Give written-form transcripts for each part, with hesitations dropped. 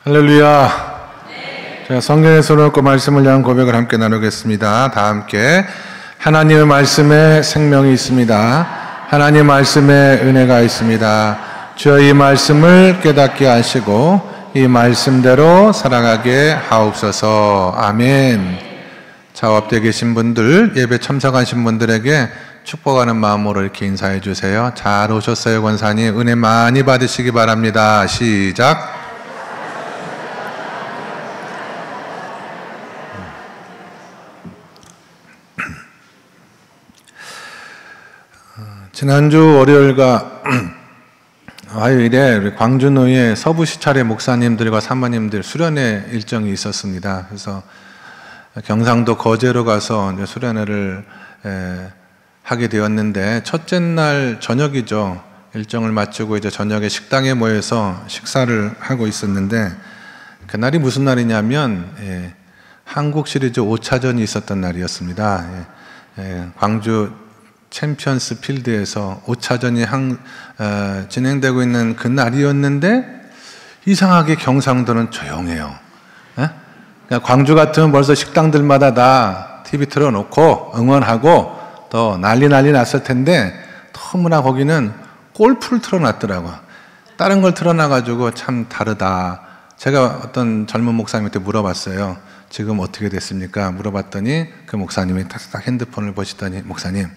할렐루야. 자, 성경에서 놓고 말씀을 향한 고백을 함께 나누겠습니다. 다 함께. 하나님의 말씀에 생명이 있습니다. 하나님의 말씀에 은혜가 있습니다. 주여 이 말씀을 깨닫게 하시고 이 말씀대로 살아가게 하옵소서. 아멘. 자, 앞에 계신 분들, 예배 참석하신 분들에게 축복하는 마음으로 이렇게 인사해 주세요. 잘 오셨어요, 권사님. 은혜 많이 받으시기 바랍니다. 시작. 지난주 월요일과 화요일에 우리 광주노예 서부시찰의 목사님들과 사모님들 수련회 일정이 있었습니다. 그래서 경상도 거제로 가서 이제 수련회를 하게 되었는데, 첫째 날 저녁이죠. 일정을 마치고 이제 저녁에 식당에 모여서 식사를 하고 있었는데, 그날이 무슨 날이냐면 한국 시리즈 5차전이 있었던 날이었습니다. 광주 챔피언스 필드에서 5차전이 진행되고 있는 그 날이었는데, 이상하게 경상도는 조용해요. 그러니까 광주 같으면 벌써 식당들마다 다 TV 틀어놓고 응원하고 또 난리 났을 텐데, 너무나 거기는 골프를 틀어놨더라고요. 다른 걸 틀어놔가지고 참 다르다. 제가 어떤 젊은 목사님한테 물어봤어요. 지금 어떻게 됐습니까? 물어봤더니 그 목사님이 딱 핸드폰을 보시더니, 목사님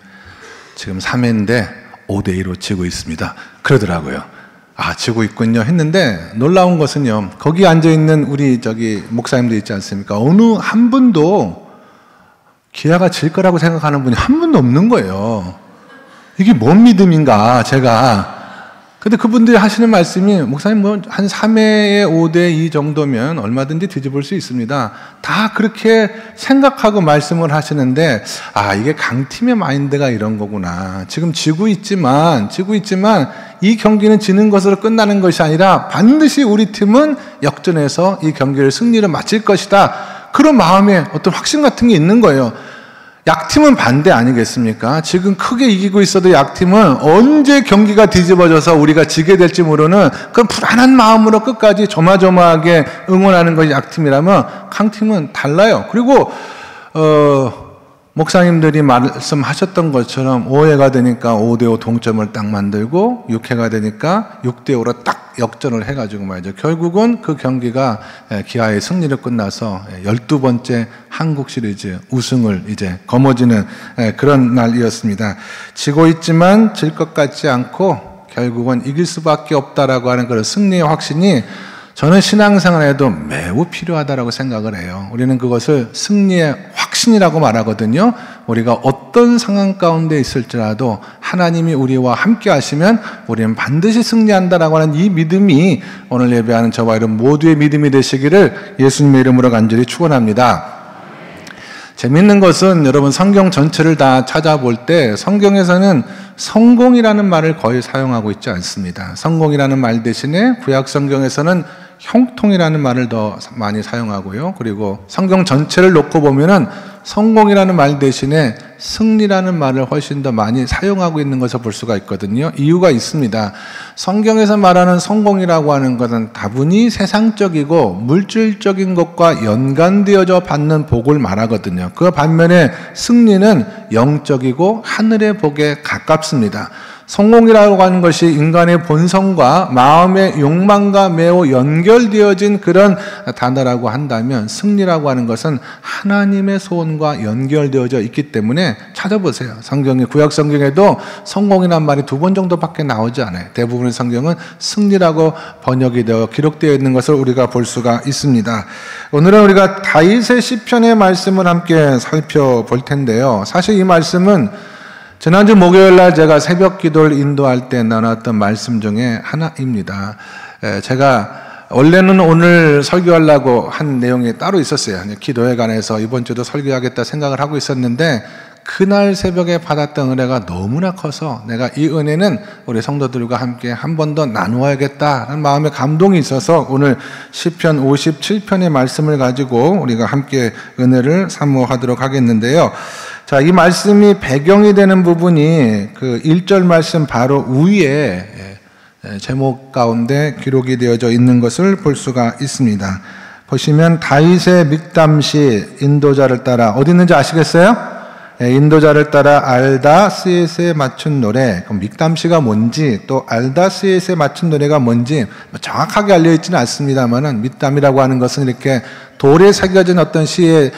지금 3회인데 5대2로 지고 있습니다. 그러더라고요. 아, 지고 있군요 했는데, 놀라운 것은요, 거기 앉아있는 우리 목사님들 있지 않습니까? 어느 한 분도 기아가 질 거라고 생각하는 분이 한 분도 없는 거예요. 이게 뭔 믿음인가, 제가. 근데 그분들이 하시는 말씀이, 목사님 한 3회에 5대2 정도면 얼마든지 뒤집을 수 있습니다. 다 그렇게 생각하고 말씀을 하시는데, 아, 이게 강팀의 마인드가 이런 거구나. 지금 지고 있지만 이 경기는 지는 것으로 끝나는 것이 아니라 반드시 우리 팀은 역전해서 이 경기를 승리로 마칠 것이다. 그런 마음에 어떤 확신 같은 게 있는 거예요. 약팀은 반대 아니겠습니까? 지금 크게 이기고 있어도 약팀은 언제 경기가 뒤집어져서 우리가 지게 될지 모르는 그런 불안한 마음으로 끝까지 조마조마하게 응원하는 것이 약팀이라면, 강팀은 달라요. 그리고 목사님들이 말씀하셨던 것처럼 5회가 되니까 5대5 동점을 딱 만들고, 6회가 되니까 6대5로 딱 역전을 해가지고 말이죠. 결국은 그 경기가 기아의 승리로 끝나서 12번째 한국 시리즈 우승을 이제 거머쥐는 그런 날이었습니다. 지고 있지만 질 것 같지 않고 결국은 이길 수밖에 없다라고 하는 그런 승리의 확신이 저는 신앙생활에도 매우 필요하다라고 생각을 해요. 우리는 그것을 승리의 확신이라고 말하거든요. 우리가 어떤 상황 가운데 있을지라도 하나님이 우리와 함께 하시면 우리는 반드시 승리한다라고 하는 이 믿음이 오늘 예배하는 저와 여러분 모두의 믿음이 되시기를 예수님의 이름으로 간절히 축원합니다. 재밌는 것은 여러분 성경 전체를 다 찾아볼 때 성경에서는 성공이라는 말을 거의 사용하고 있지 않습니다. 성공이라는 말 대신에 구약 성경에서는 형통이라는 말을 더 많이 사용하고요. 그리고 성경 전체를 놓고 보면은 성공이라는 말 대신에 승리라는 말을 훨씬 더 많이 사용하고 있는 것을 볼 수가 있거든요. 이유가 있습니다. 성경에서 말하는 성공이라고 하는 것은 다분히 세상적이고 물질적인 것과 연관되어져 받는 복을 말하거든요. 그 반면에 승리는 영적이고 하늘의 복에 가깝습니다. 성공이라고 하는 것이 인간의 본성과 마음의 욕망과 매우 연결되어진 그런 단어라고 한다면, 승리라고 하는 것은 하나님의 소원과 연결되어져 있기 때문에 찾아보세요. 성경의 구약 성경에도 성공이란 말이 2번 정도밖에 나오지 않아요. 대부분의 성경은 승리라고 번역이 되어 기록되어 있는 것을 우리가 볼 수가 있습니다. 오늘은 우리가 다윗의 시편의 말씀을 함께 살펴볼 텐데요. 사실 이 말씀은 지난주 목요일날 제가 새벽 기도를 인도할 때 나눴던 말씀 중에 하나입니다. 제가 원래는 오늘 설교하려고 한 내용이 따로 있었어요. 기도에 관해서 이번 주도 설교하겠다 생각을 하고 있었는데, 그날 새벽에 받았던 은혜가 너무나 커서 내가 이 은혜는 우리 성도들과 함께 한 번 더 나누어야겠다는 마음의 감동이 있어서 오늘 시편 57편의 말씀을 가지고 우리가 함께 은혜를 사모하도록 하겠는데요. 자, 이 말씀이 배경이 되는 부분이 그 1절 말씀 바로 위에 제목 가운데 기록이 되어져 있는 것을 볼 수가 있습니다. 보시면 다윗의 믹담시 인도자를 따라 어디 있는지 아시겠어요? 인도자를 따라 알다스엣에 맞춘 노래. 그럼 믹담시가 뭔지 또 알다스엣에 맞춘 노래가 뭔지 정확하게 알려있지는 않습니다만은 믹담이라고 하는 것은 이렇게 돌에 새겨진 어떤 시의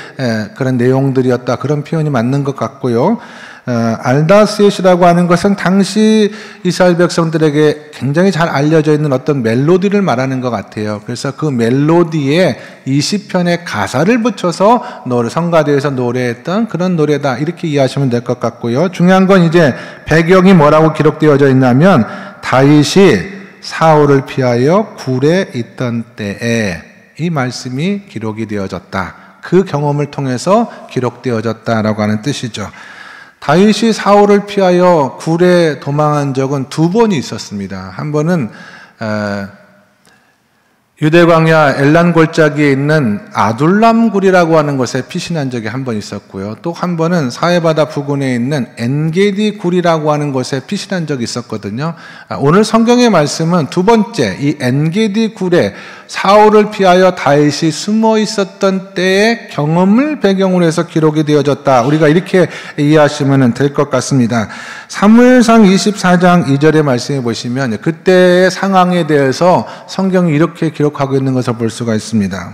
그런 내용들이었다, 그런 표현이 맞는 것 같고요. 알다스엣이라고 하는 것은 당시 이스라엘 백성들에게 굉장히 잘 알려져 있는 어떤 멜로디를 말하는 것 같아요. 그래서 그 멜로디에 이 시편의 가사를 붙여서 성가대에서 노래했던 그런 노래다, 이렇게 이해하시면 될 것 같고요. 중요한 건 이제 배경이 뭐라고 기록되어져 있냐면 다윗이 사울을 피하여 굴에 있던 때에 이 말씀이 기록이 되어졌다. 그 경험을 통해서 기록되어졌다라고 하는 뜻이죠. 다윗이 사울을 피하여 굴에 도망한 적은 2번이 있었습니다. 한 번은 유대광야 엘란 골짜기에 있는 아둘람 굴이라고 하는 곳에 피신한 적이 한 번 있었고요. 또 한 번은 사해바다 부근에 있는 엔게디 굴이라고 하는 곳에 피신한 적이 있었거든요. 오늘 성경의 말씀은 2번째 이 엔게디 굴에 사울을 피하여 다윗이 숨어 있었던 때의 경험을 배경으로 해서 기록이 되어졌다. 우리가 이렇게 이해하시면 될 것 같습니다. 사무엘상 24장 2절의 말씀에 보시면 그때의 상황에 대해서 성경이 이렇게 기록하고 있는 것을 볼 수가 있습니다.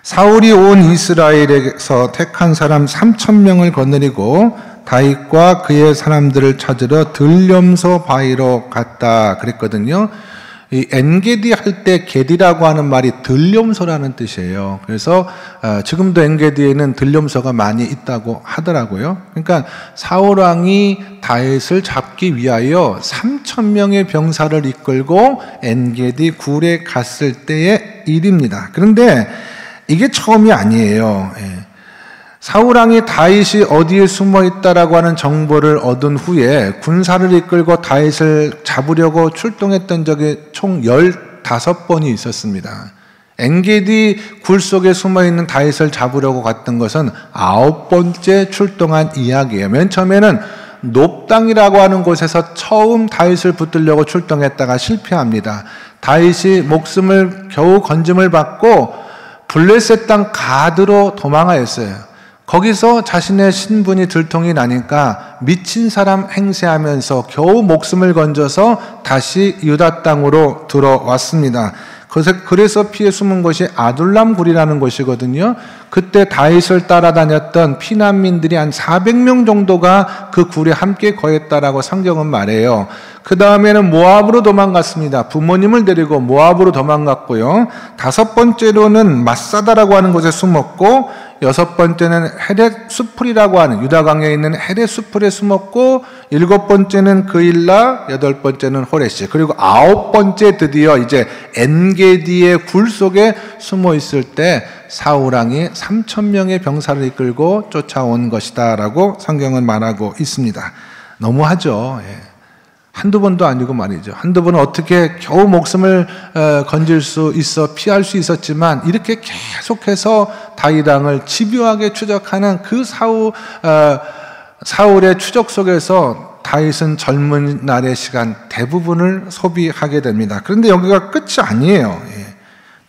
사울이 온 이스라엘에서 택한 사람 3,000명을 거느리고 다윗과 그의 사람들을 찾으러 들염소 바위로 갔다 그랬거든요. 이 엔게디 할 때 게디라고 하는 말이 들염소라는 뜻이에요. 그래서 지금도 엔게디에는 들염소가 많이 있다고 하더라고요. 그러니까 사울 왕이 다윗을 잡기 위하여 3,000명의 병사를 이끌고 엔게디 굴에 갔을 때의 일입니다. 그런데 이게 처음이 아니에요. 사울 왕이 다윗이 어디에 숨어 있다라고 하는 정보를 얻은 후에 군사를 이끌고 다윗을 잡으려고 출동했던 적이 총 15번이 있었습니다. 엔게디 굴 속에 숨어 있는 다윗을 잡으려고 갔던 것은 9번째 출동한 이야기예요. 맨 처음에는 높당이라고 하는 곳에서 처음 다윗을 붙들려고 출동했다가 실패합니다. 다윗이 목숨을 겨우 건짐을 받고 블레셋 땅 가드로 도망하였어요. 거기서 자신의 신분이 들통이 나니까 미친 사람 행세하면서 겨우 목숨을 건져서 다시 유다 땅으로 들어왔습니다. 그래서 피해 숨은 곳이 아둘람 굴이라는 곳이거든요. 그때 다윗을 따라다녔던 피난민들이 한 400명 정도가 그 굴에 함께 거했다라고 성경은 말해요. 그 다음에는 모압으로 도망갔습니다. 부모님을 데리고 모압으로 도망갔고요. 5번째로는 마사다라고 하는 곳에 숨었고, 6번째는 헤렛 수풀이라고 하는 유다 강에 있는 헤렛 수풀에 숨었고, 7번째는 그일라, 8번째는 호레시, 그리고 9번째 드디어 이제 엔게디의 굴 속에 숨어 있을 때 사울 왕이 3,000명의 병사를 이끌고 쫓아온 것이다라고 성경은 말하고 있습니다. 너무하죠. 한두 번도 아니고 말이죠. 한두 번은 어떻게 겨우 목숨을 건질 수 있어 피할 수 있었지만 이렇게 계속해서 다윗 왕을 집요하게 추적하는 그 사울의 추적 속에서 다윗은 젊은 날의 시간 대부분을 소비하게 됩니다. 그런데 여기가 끝이 아니에요.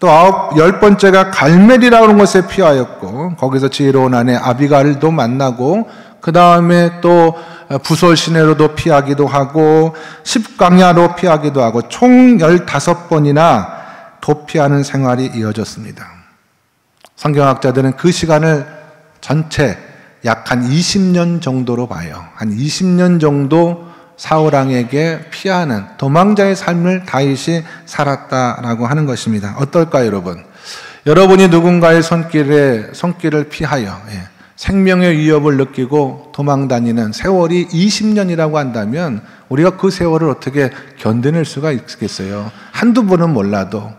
또 10번째가 갈멜이라고 하는 곳에 피하였고, 거기서 지혜로운 아내 아비갈도 만나고, 그 다음에 또 부솔 시내로도 피하기도 하고, 십광야로 피하기도 하고, 총 15번이나 도피하는 생활이 이어졌습니다. 성경학자들은 그 시간을 전체 약 한 20년 정도로 봐요. 한 20년 정도 사울 왕에게 피하는 도망자의 삶을 다윗이 살았다라고 하는 것입니다. 어떨까요, 여러분? 여러분이 누군가의 손길을 피하여 생명의 위협을 느끼고 도망다니는 세월이 20년이라고 한다면 우리가 그 세월을 어떻게 견뎌낼 수가 있겠어요? 한두 번은 몰라도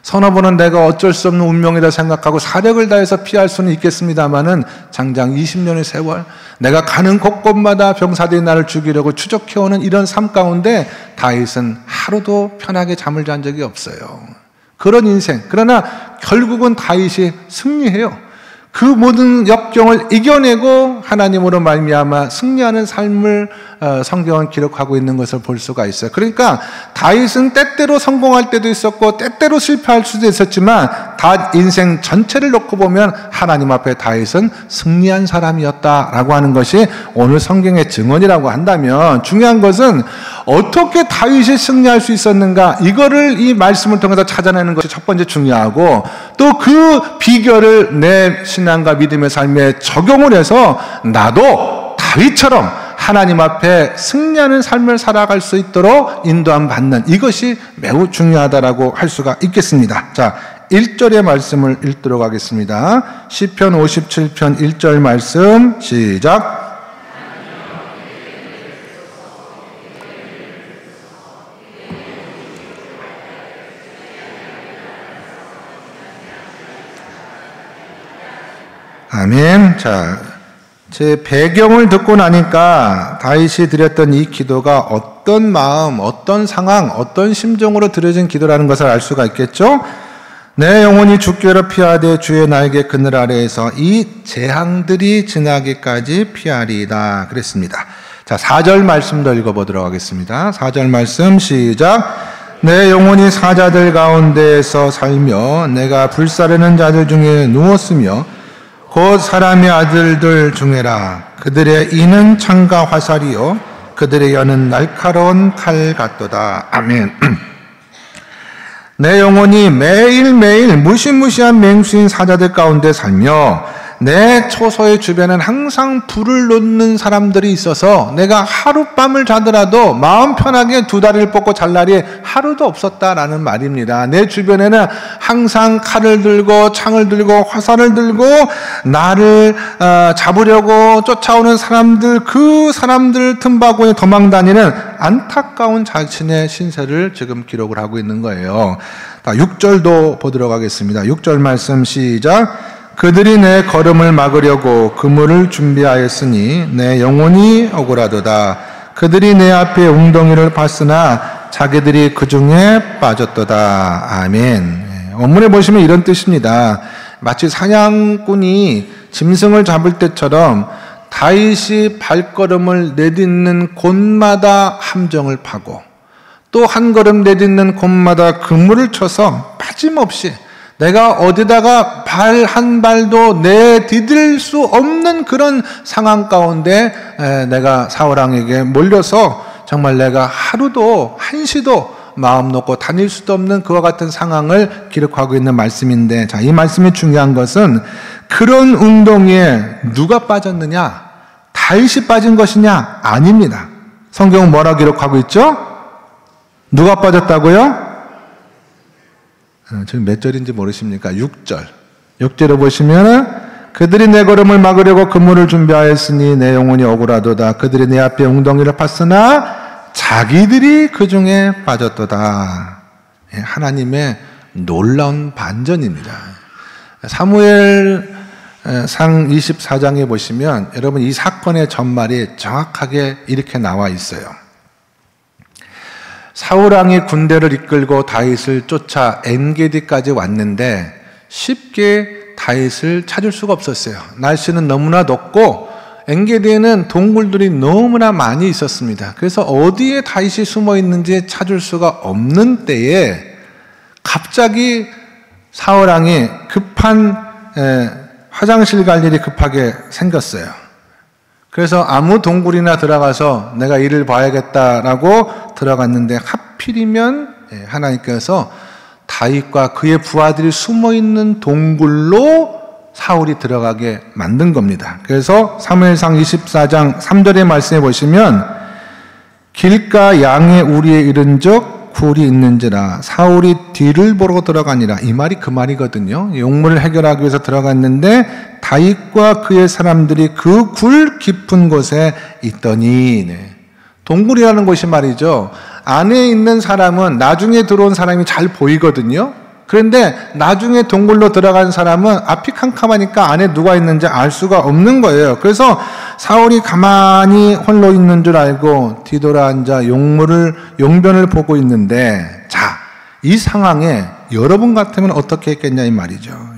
서너 번은 내가 어쩔 수 없는 운명이다 생각하고 사력을 다해서 피할 수는 있겠습니다만은 장장 20년의 세월, 내가 가는 곳곳마다 병사들이 나를 죽이려고 추적해오는 이런 삶 가운데 다윗은 하루도 편하게 잠을 잔 적이 없어요. 그런 인생. 그러나 결국은 다윗이 승리해요. 그 모든 역경을 이겨내고 하나님으로 말미암아 승리하는 삶을 성경은 기록하고 있는 것을 볼 수가 있어요. 그러니까 다윗은 때때로 성공할 때도 있었고 때때로 실패할 수도 있었지만 다 인생 전체를 놓고 보면 하나님 앞에 다윗은 승리한 사람이었다라고 하는 것이 오늘 성경의 증언이라고 한다면, 중요한 것은 어떻게 다윗이 승리할 수 있었는가, 이거를 이 말씀을 통해서 찾아내는 것이 첫 번째 중요하고, 또 그 비결을 내 신앙과 믿음의 삶에 적용을 해서 나도 다윗처럼 하나님 앞에 승리하는 삶을 살아갈 수 있도록 인도함 받는, 이것이 매우 중요하다라고 할 수가 있겠습니다. 자, 1절의 말씀을 읽도록 하겠습니다. 시편 57편 1절 말씀 시작. 아멘. 자, 제 배경을 듣고 나니까 다윗이 드렸던 이 기도가 어떤 마음, 어떤 상황, 어떤 심정으로 드려진 기도라는 것을 알 수가 있겠죠? 내 영혼이 주께로 피하되 주의 날개 그늘 아래에서 이 재앙들이 지나기까지 피하리이다 그랬습니다. 자, 4절 말씀도 읽어보도록 하겠습니다. 4절 말씀 시작. 내 영혼이 사자들 가운데에서 살며 내가 불사르는 자들 중에 누웠으며 곧 사람의 아들들 중에라. 그들의 이는 창과 화살이요 그들의 여는 날카로운 칼 같도다. 아멘. 내 영혼이 매일매일 무시무시한 맹수인 사자들 가운데 살며 내 처소의 주변엔 항상 불을 놓는 사람들이 있어서 내가 하룻밤을 자더라도 마음 편하게 두 다리를 뻗고 잘 날이 하루도 없었다라는 말입니다. 내 주변에는 항상 칼을 들고 창을 들고 화살을 들고 나를 잡으려고 쫓아오는 사람들, 그 사람들 틈바구니에 도망다니는 안타까운 자신의 신세를 지금 기록을 하고 있는 거예요. 6절도 보도록 하겠습니다. 6절 말씀 시작. 그들이 내 걸음을 막으려고 그물을 준비하였으니 내 영혼이 억울하도다. 그들이 내 앞에 웅덩이를 팠으나 자기들이 그 중에 빠졌도다. 아멘. 원문에 보시면 이런 뜻입니다. 마치 사냥꾼이 짐승을 잡을 때처럼 다윗이 발걸음을 내딛는 곳마다 함정을 파고 또 한 걸음 내딛는 곳마다 그물을 쳐서 빠짐없이 내가 어디다가 발 한 발도 내디딜 수 없는 그런 상황 가운데 내가 사울왕에게 몰려서 정말 내가 하루도 한시도 마음 놓고 다닐 수도 없는 그와 같은 상황을 기록하고 있는 말씀인데, 자, 이 말씀이 중요한 것은 그런 웅덩이에 누가 빠졌느냐? 다윗이 빠진 것이냐? 아닙니다. 성경은 뭐라 기록하고 있죠? 누가 빠졌다고요? 지금 몇 절인지 모르십니까? 6절. 6절에 보시면 그들이 내 걸음을 막으려고 그물을 준비하였으니 내 영혼이 억울하도다. 그들이 내 앞에 웅덩이를 팠으나 자기들이 그 중에 빠졌도다. 하나님의 놀라운 반전입니다. 사무엘상 24장에 보시면 여러분 이 사건의 전말이 정확하게 이렇게 나와 있어요. 사울왕이 군대를 이끌고 다윗을 쫓아 엔게디까지 왔는데 쉽게 다윗을 찾을 수가 없었어요. 날씨는 너무나 덥고 엔게디에는 동굴들이 너무나 많이 있었습니다. 그래서 어디에 다윗이 숨어 있는지 찾을 수가 없는 때에 갑자기 사울왕이 급한 화장실 갈 일이 급하게 생겼어요. 그래서 아무 동굴이나 들어가서 내가 일을 봐야겠다라고 들어갔는데 하필이면 하나님께서 다윗과 그의 부하들이 숨어있는 동굴로 사울이 들어가게 만든 겁니다. 그래서 사무엘상 24장 3절의 말씀에 보시면 길가 양의 우리에 이른 적 굴이 있는지라 사울이 뒤를 보러 들어가니라. 이 말이 그 말이거든요. 용문을 해결하기 위해서 들어갔는데 다윗과 그의 사람들이 그 굴 깊은 곳에 있더니, 동굴이라는 곳이 말이죠. 안에 있는 사람은 나중에 들어온 사람이 잘 보이거든요. 그런데 나중에 동굴로 들어간 사람은 앞이 캄캄하니까 안에 누가 있는지 알 수가 없는 거예요. 그래서 사울이 가만히 홀로 있는 줄 알고 뒤돌아 앉아 용변을 보고 있는데, 자, 이 상황에 여러분 같으면 어떻게 했겠냐 이 말이죠.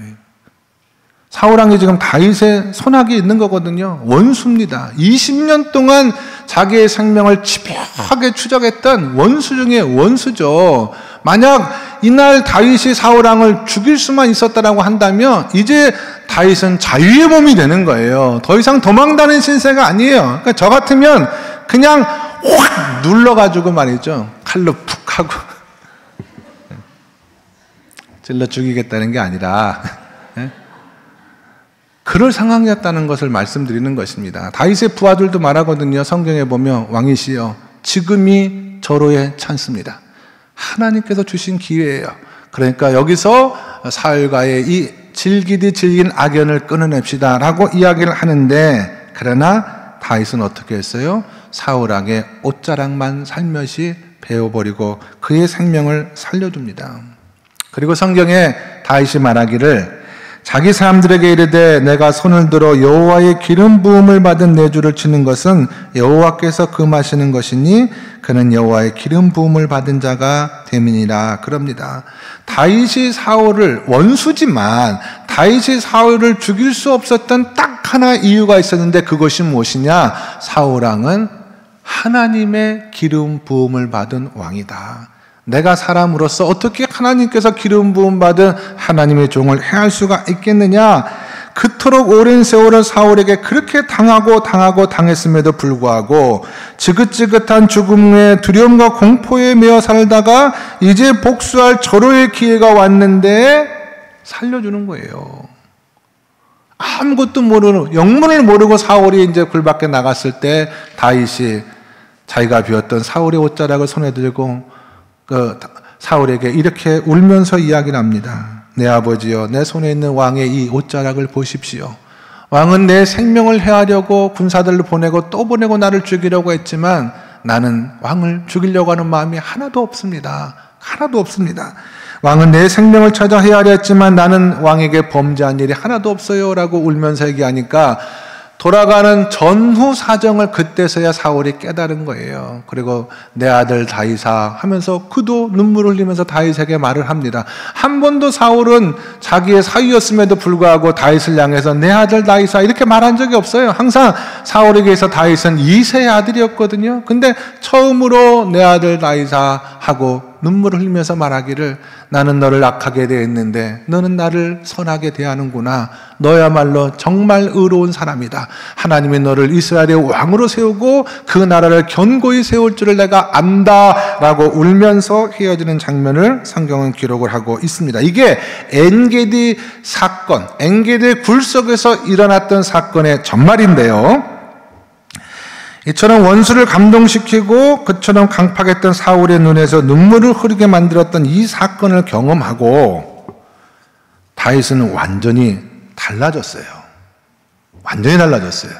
사울왕이 지금 다윗의 손아귀에 있는 거거든요. 원수입니다. 20년 동안 자기의 생명을 집요하게 추적했던 원수 중에 원수죠. 만약 이날 다윗이 사울왕을 죽일 수만 있었다라고 한다면 이제 다윗은 자유의 몸이 되는 거예요. 더 이상 도망다니는 신세가 아니에요. 그러니까 저 같으면 그냥 확 눌러가지고 말이죠. 칼로 푹 하고 찔러 죽이겠다는 게 아니라 그럴 상황이었다는 것을 말씀드리는 것입니다. 다윗의 부하들도 말하거든요. 성경에 보면 왕이시여 지금이 절호의 찬스입니다. 하나님께서 주신 기회예요. 그러니까 여기서 사울과의 이 질기디 질긴 악연을 끊어냅시다 라고 이야기를 하는데, 그러나 다윗은 어떻게 했어요? 사울왕의 옷자락만 살며시 베어버리고 그의 생명을 살려줍니다. 그리고 성경에 다윗이 말하기를 자기 사람들에게 이르되 내가 손을 들어 여호와의 기름 부음을 받은 내 주를 치는 것은 여호와께서 금하시는 것이니 그는 여호와의 기름 부음을 받은 자가 됨이니라 그럽니다. 다윗이 사울을, 원수지만 다윗이 사울을 죽일 수 없었던 딱 하나 이유가 있었는데 그것이 무엇이냐? 사울왕은 하나님의 기름 부음을 받은 왕이다. 내가 사람으로서 어떻게 하나님께서 기름 부음 받은 하나님의 종을 해할 수가 있겠느냐? 그토록 오랜 세월을 사울에게 그렇게 당했음에도 불구하고 지긋지긋한 죽음의 두려움과 공포에 매여 살다가 이제 복수할 절호의 기회가 왔는데 살려주는 거예요. 아무것도 모르는, 영문을 모르고 사울이 이제 굴 밖에 나갔을 때 다윗이 자기가 비웠던 사울의 옷자락을 손에 들고 사울에게 이렇게 울면서 이야기를 합니다. 내 아버지여, 내 손에 있는 왕의 이 옷자락을 보십시오. 왕은 내 생명을 해하려고 군사들을 보내고 또 보내고 나를 죽이려고 했지만 나는 왕을 죽이려고 하는 마음이 하나도 없습니다. 하나도 없습니다. 왕은 내 생명을 찾아 해하려 했지만 나는 왕에게 범죄한 일이 하나도 없어요 라고 울면서 얘기하니까 돌아가는 전후 사정을 그때서야 사울이 깨달은 거예요. 그리고 내 아들 다윗아 하면서 그도 눈물을 흘리면서 다윗에게 말을 합니다. 한 번도 사울은 자기의 사위였음에도 불구하고 다윗을 향해서 내 아들 다윗아 이렇게 말한 적이 없어요. 항상 사울에게서 다윗은 2세의 아들이었거든요. 근데 처음으로 내 아들 다윗아 하고 눈물을 흘리면서 말하기를 나는 너를 악하게 대했는데 너는 나를 선하게 대하는구나. 너야말로 정말 의로운 사람이다. 하나님이 너를 이스라엘의 왕으로 세우고 그 나라를 견고히 세울 줄을 내가 안다 라고 울면서 헤어지는 장면을 성경은 기록을 하고 있습니다. 이게 엔게디 사건, 엔게디 굴 속에서 일어났던 사건의 전말인데요, 이처럼 원수를 감동시키고 그처럼 강팍했던 사울의 눈에서 눈물을 흐르게 만들었던 이 사건을 경험하고 다윗은 완전히 달라졌어요. 완전히 달라졌어요.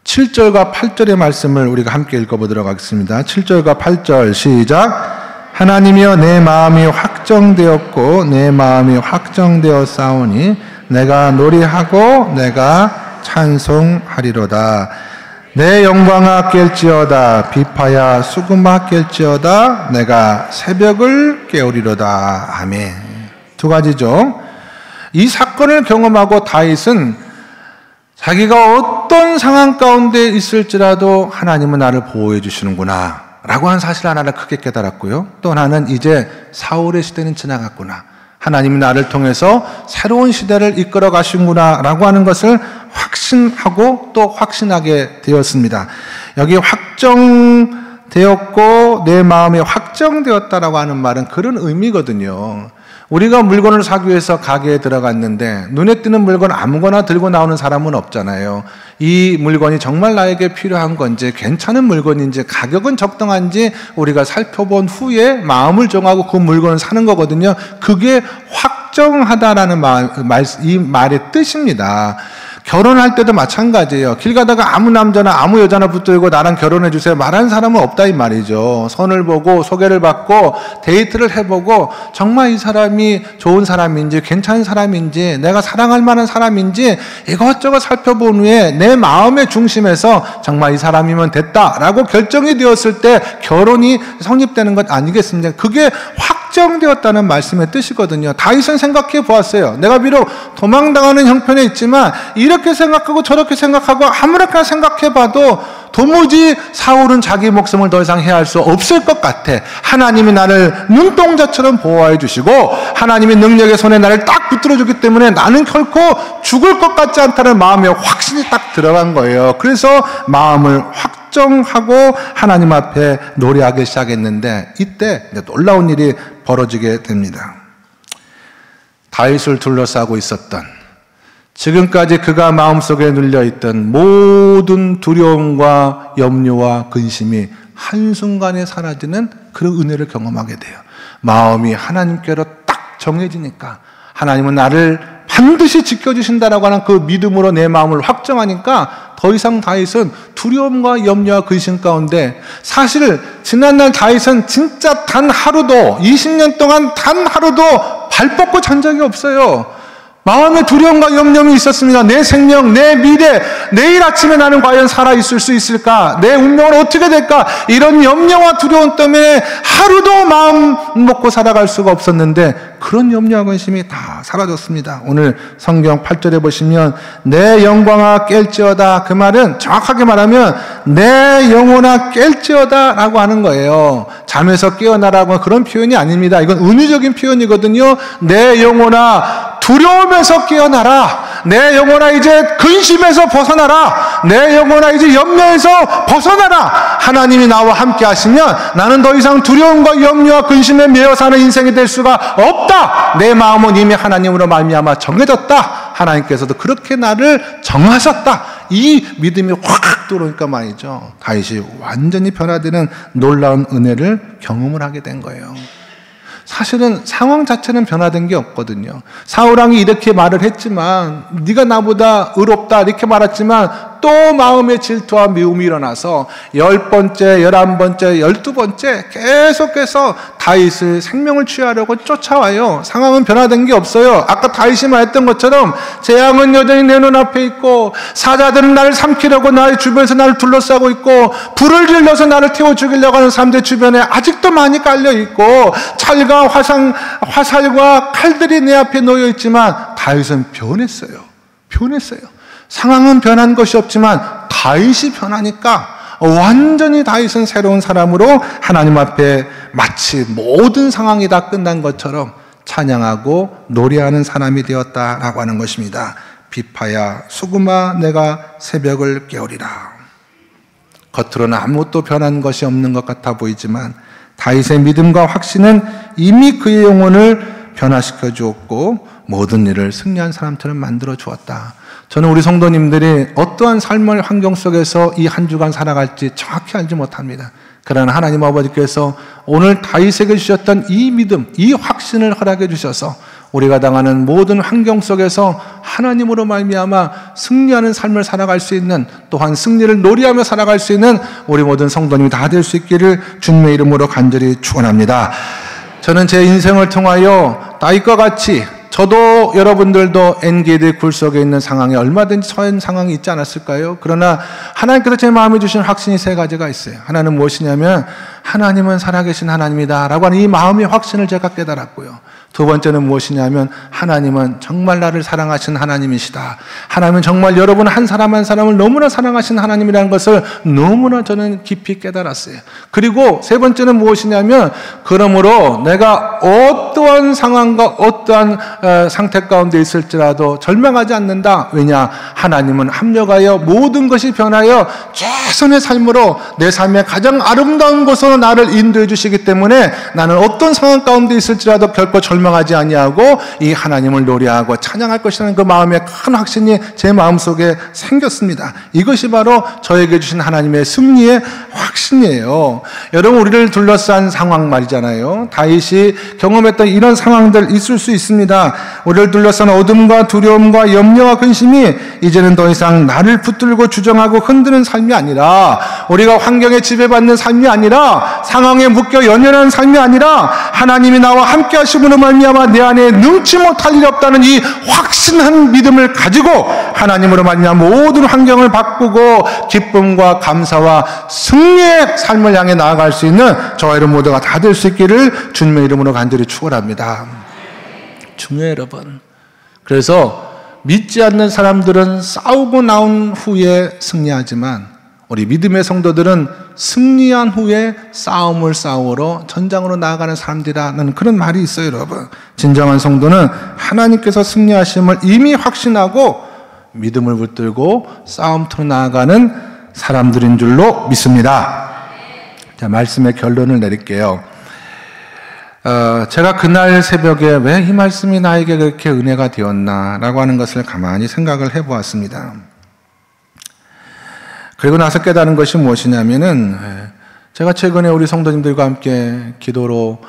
7절과 8절의 말씀을 우리가 함께 읽어보도록 하겠습니다. 7절과 8절 시작. 하나님이여 내 마음이 확정되었고 내 마음이 확정되었사오니 내가 노래하고 내가 찬송하리로다. 내 영광아 깰지어다. 비파야 수금아 깰지어다. 내가 새벽을 깨우리로다. 아멘. 두 가지죠. 이 사건을 경험하고 다윗은 자기가 어떤 상황 가운데 있을지라도 하나님은 나를 보호해 주시는구나 라고 하는 사실 하나를 크게 깨달았고요. 또 하나는 이제 사울의 시대는 지나갔구나. 하나님이 나를 통해서 새로운 시대를 이끌어 가시는구나 라고 하는 것을 확신하고 또 확신하게 되었습니다. 여기 확정되었고 내 마음이 확정되었다라고 하는 말은 그런 의미거든요. 우리가 물건을 사기 위해서 가게에 들어갔는데 눈에 띄는 물건 아무거나 들고 나오는 사람은 없잖아요. 이 물건이 정말 나에게 필요한 건지 괜찮은 물건인지 가격은 적당한지 우리가 살펴본 후에 마음을 정하고 그 물건을 사는 거거든요. 그게 확정하다라는 이 말의 뜻입니다. 결혼할 때도 마찬가지예요. 길 가다가 아무 남자나 아무 여자나 붙들고 나랑 결혼해 주세요 말하는 사람은 없다 이 말이죠. 선을 보고 소개를 받고 데이트를 해보고 정말 이 사람이 좋은 사람인지 괜찮은 사람인지 내가 사랑할 만한 사람인지 이것저것 살펴본 후에 내 마음의 중심에서 정말 이 사람이면 됐다라고 결정이 되었을 때 결혼이 성립되는 것 아니겠습니까? 그게 확정되었다는 말씀의 뜻이거든요. 다윗은 생각해 보았어요. 내가 비록 도망당하는 형편에 있지만 이렇게 생각하고 저렇게 생각하고 아무렇게나 생각해 봐도 도무지 사울은 자기 목숨을 더 이상 해할 수 없을 것 같아. 하나님이 나를 눈동자처럼 보호해 주시고 하나님의 능력의 손에 나를 딱 붙들어 주기 때문에 나는 결코 죽을 것 같지 않다는 마음에 확신이 딱 들어간 거예요. 그래서 마음을 확정하고 하나님 앞에 노래하기 시작했는데 이때 놀라운 일이 벌어지게 됩니다. 다윗을 둘러싸고 있었던, 지금까지 그가 마음속에 눌려있던 모든 두려움과 염려와 근심이 한순간에 사라지는 그런 은혜를 경험하게 돼요. 마음이 하나님께로 딱 정해지니까, 하나님은 나를 반드시 지켜주신다라고 하는 그 믿음으로 내 마음을 확정하니까 더 이상 다윗은 두려움과 염려와 근심 가운데, 사실 지난날 다윗은 진짜 단 하루도, 20년 동안 단 하루도 발 뻗고 잔 적이 없어요. 마음에 두려움과 염려이 있었습니다. 내 생명, 내 미래, 내일 아침에 나는 과연 살아있을 수 있을까? 내 운명은 어떻게 될까? 이런 염려와 두려움 때문에 하루도 마음 먹고 살아갈 수가 없었는데 그런 염려와 근심이 다 사라졌습니다. 오늘 성경 8절에 보시면 내 영광아 깰지어다, 그 말은 정확하게 말하면 내 영혼아 깰지어다 라고 하는 거예요. 잠에서 깨어나라고 그런 표현이 아닙니다. 이건 은유적인 표현이거든요. 내 영혼아 두려움에서 깨어나라. 내 영혼아 이제 근심에서 벗어나라. 내 영혼아 이제 염려에서 벗어나라. 하나님이 나와 함께 하시면 나는 더 이상 두려움과 염려와 근심에 매여 사는 인생이 될 수가 없다. 내 마음은 이미 하나님으로 말미암아 정해졌다. 하나님께서도 그렇게 나를 정하셨다. 이 믿음이 확 들어오니까 말이죠, 다윗이 완전히 변화되는 놀라운 은혜를 경험을 하게 된 거예요. 사실은 상황 자체는 변화된 게 없거든요. 사울왕이 이렇게 말을 했지만, 네가 나보다 의롭다 이렇게 말했지만 또 마음의 질투와 미움이 일어나서 10번째, 11번째, 12번째 계속해서 다윗의 생명을 취하려고 쫓아와요. 상황은 변화된 게 없어요. 아까 다윗이 말했던 것처럼 재앙은 여전히 내 눈앞에 있고 사자들은 나를 삼키려고 나의 주변에서 나를 둘러싸고 있고 불을 질러서 나를 태워 죽이려고 하는 사람들 주변에 아직도 많이 깔려 있고 철과 화살과 칼들이 내 앞에 놓여 있지만 다윗은 변했어요. 상황은 변한 것이 없지만 다윗이 변하니까 완전히 다윗은 새로운 사람으로 하나님 앞에 마치 모든 상황이 다 끝난 것처럼 찬양하고 노래하는 사람이 되었다라고 하는 것입니다. 비파야 수금아 내가 새벽을 깨우리라. 겉으로는 아무것도 변한 것이 없는 것 같아 보이지만 다윗의 믿음과 확신은 이미 그의 영혼을 변화시켜 주었고 모든 일을 승리한 사람처럼 만들어 주었다. 저는 우리 성도님들이 어떠한 삶의 환경 속에서 이 한 주간 살아갈지 정확히 알지 못합니다. 그러나 하나님 아버지께서 오늘 다윗에게 주셨던 이 믿음, 이 확신을 허락해 주셔서 우리가 당하는 모든 환경 속에서 하나님으로 말미암아 승리하는 삶을 살아갈 수 있는, 또한 승리를 노래하며 살아갈 수 있는 우리 모든 성도님이 다 될 수 있기를 주님의 이름으로 간절히 축원합니다. 저는 제 인생을 통하여 다윗과 같이 저도 여러분들도 엔게디 굴 속에 있는 상황에 얼마든지 처한 상황이 있지 않았을까요? 그러나 하나님께서 제 마음에 주신 확신이 세 가지가 있어요. 하나는 무엇이냐면 하나님은 살아계신 하나님이다 라고 하는 이 마음의 확신을 제가 깨달았고요. 두 번째는 무엇이냐면 하나님은 정말 나를 사랑하신 하나님이시다. 하나님은 정말 여러분 한 사람 한 사람을 너무나 사랑하신 하나님이라는 것을 너무나 저는 깊이 깨달았어요. 그리고 세 번째는 무엇이냐면 그러므로 내가 어떠한 상황과 어떠한 상태 가운데 있을지라도 절망하지 않는다. 왜냐? 하나님은 합력하여 모든 것이 변하여 최선의 삶으로 내 삶의 가장 아름다운 곳으로 나를 인도해 주시기 때문에 나는 어떤 상황 가운데 있을지라도 결코 절망하지 아니하고 이 하나님을 노래하고 찬양할 것이라는 그 마음의 큰 확신이 제 마음속에 생겼습니다. 이것이 바로 저에게 주신 하나님의 승리의 확신이에요. 여러분, 우리를 둘러싼 상황 말이잖아요. 다윗이 경험했던 이런 상황들 있을 수 있습니다. 우리를 둘러싼 어둠과 두려움과 염려와 근심이 이제는 더 이상 나를 붙들고 주정하고 흔드는 삶이 아니라, 우리가 환경에 지배받는 삶이 아니라, 상황에 묶여 연연한 삶이 아니라 하나님이 나와 함께 하심으로 말미암아 말미암아 내 안에 능치 못할 일이 없다는 이 확신한 믿음을 가지고 하나님으로 말미암아 모든 환경을 바꾸고 기쁨과 감사와 승리의 삶을 향해 나아갈 수 있는 저와 여러분 모두가 다 될 수 있기를 주님의 이름으로 간절히 축원합니다. 중요해요, 여러분. 그래서 믿지 않는 사람들은 싸우고 나온 후에 승리하지만 우리 믿음의 성도들은 승리한 후에 싸움을 싸우러 전장으로 나아가는 사람들이라는 그런 말이 있어요, 여러분. 진정한 성도는 하나님께서 승리하심을 이미 확신하고 믿음을 붙들고 싸움터로 나아가는 사람들인 줄로 믿습니다. 자, 말씀의 결론을 내릴게요. 제가 그날 새벽에 왜 이 말씀이 나에게 그렇게 은혜가 되었나라고 하는 것을 가만히 생각을 해보았습니다. 그리고 나서 깨달은 것이 무엇이냐면은 제가 최근에 우리 성도님들과 함께 기도로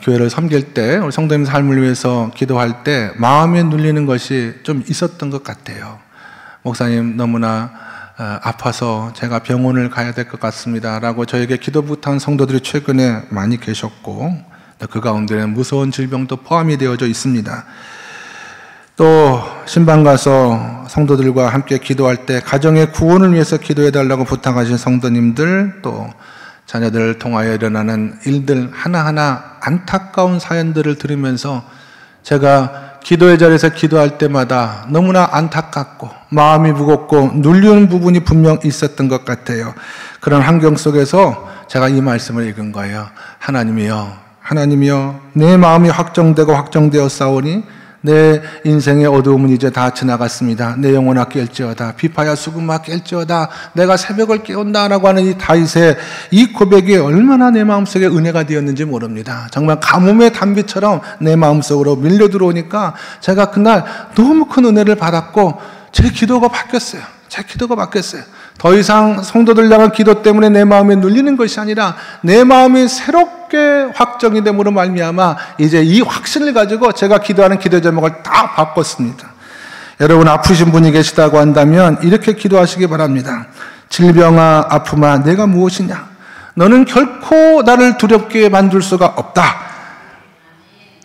교회를 섬길 때 우리 성도님 삶을 위해서 기도할 때 마음에 눌리는 것이 좀 있었던 것 같아요. 목사님 너무나 아파서 제가 병원을 가야 될 것 같습니다 라고 저에게 기도 부탁한 성도들이 최근에 많이 계셨고 그 가운데는 무서운 질병도 포함이 되어져 있습니다. 또 신방 가서 성도들과 함께 기도할 때 가정의 구원을 위해서 기도해달라고 부탁하신 성도님들, 또 자녀들을 통하여 일어나는 일들 하나하나 안타까운 사연들을 들으면서 제가 기도의 자리에서 기도할 때마다 너무나 안타깝고 마음이 무겁고 눌리는 부분이 분명 있었던 것 같아요. 그런 환경 속에서 제가 이 말씀을 읽은 거예요. 하나님이여 내 마음이 확정되어 싸우니 내 인생의 어두움은 이제 다 지나갔습니다. 내 영혼아 깰지어다. 비파야 수금아 깰지어다. 내가 새벽을 깨운다라고 하는 이 다윗의 이 고백이 얼마나 내 마음속에 은혜가 되었는지 모릅니다. 정말 가뭄의 단비처럼 내 마음속으로 밀려 들어오니까 제가 그날 너무 큰 은혜를 받았고 제 기도가 바뀌었어요. 더 이상 성도들 향한 기도 때문에 내 마음에 눌리는 것이 아니라 내 마음이 새롭게 확정이 됨으로 말미암아 이제 이 확신을 가지고 제가 기도하는 기도 제목을 다 바꿨습니다. 여러분 아프신 분이 계시다고 한다면 이렇게 기도하시기 바랍니다. 질병아 아픔아 내가 무엇이냐? 너는 결코 나를 두렵게 만들 수가 없다.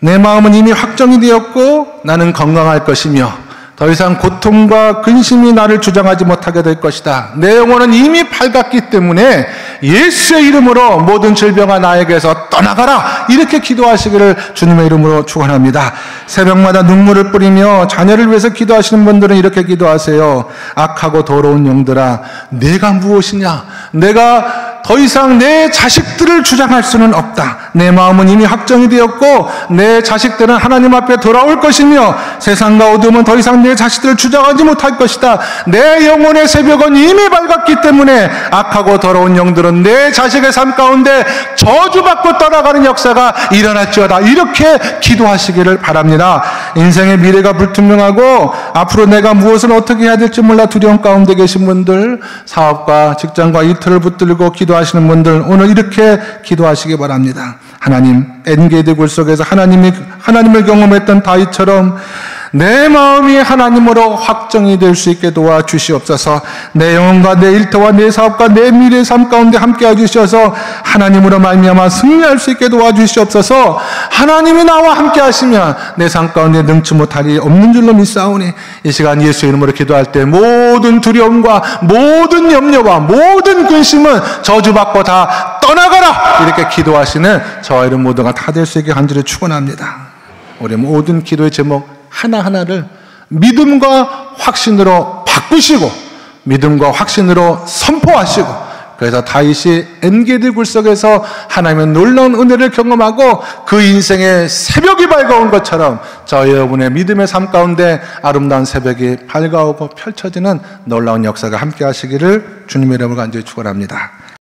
내 마음은 이미 확정이 되었고 나는 건강할 것이며 더 이상 고통과 근심이 나를 주장하지 못하게 될 것이다. 내 영혼은 이미 밝았기 때문에 예수의 이름으로 모든 질병아 나에게서 떠나가라. 이렇게 기도하시기를 주님의 이름으로 축원합니다. 새벽마다 눈물을 뿌리며 자녀를 위해서 기도하시는 분들은 이렇게 기도하세요. 악하고 더러운 영들아 내가 무엇이냐? 내가 더 이상 내 자식들을 주장할 수는 없다. 내 마음은 이미 확정이 되었고 내 자식들은 하나님 앞에 돌아올 것이며 세상과 어둠은 더 이상 내 자식들을 주장하지 못할 것이다. 내 영혼의 새벽은 이미 밝았기 때문에 악하고 더러운 영들은 내 자식의 삶 가운데 저주받고 떠나가는 역사가 일어날지어다. 이렇게 기도하시기를 바랍니다. 인생의 미래가 불투명하고 앞으로 내가 무엇을 어떻게 해야 될지 몰라 두려움 가운데 계신 분들, 사업과 직장과 이틀을 붙들고 기도하시는 분들 오늘 이렇게 기도하시기 바랍니다. 하나님, 엔게디 굴 속에서 하나님을 경험했던 다윗처럼 내 마음이 하나님으로 확정이 될 수 있게 도와주시옵소서. 내 영혼과 내 일터와 내 사업과 내 미래의 삶 가운데 함께해 주셔서 하나님으로 말미암아 승리할 수 있게 도와주시옵소서. 하나님이 나와 함께 하시면 내 삶 가운데 능치 못할 일이 없는 줄로 믿사오니 이 시간 예수의 이름으로 기도할 때 모든 두려움과 모든 염려와 모든 근심은 저주받고 다 떠나가라. 이렇게 기도하시는 저와 이런 모두가 다 될 수 있게 간절히 축원합니다. 우리 모든 기도의 제목 하나하나를 믿음과 확신으로 바꾸시고 믿음과 확신으로 선포하시고 그래서 다윗이 엔게디 굴 속에서 하나님의 놀라운 은혜를 경험하고 그 인생의 새벽이 밝아온 것처럼 저 여러분의 믿음의 삶 가운데 아름다운 새벽이 밝아오고 펼쳐지는 놀라운 역사가 함께 하시기를 주님의 이름으로 간절히 축원합니다.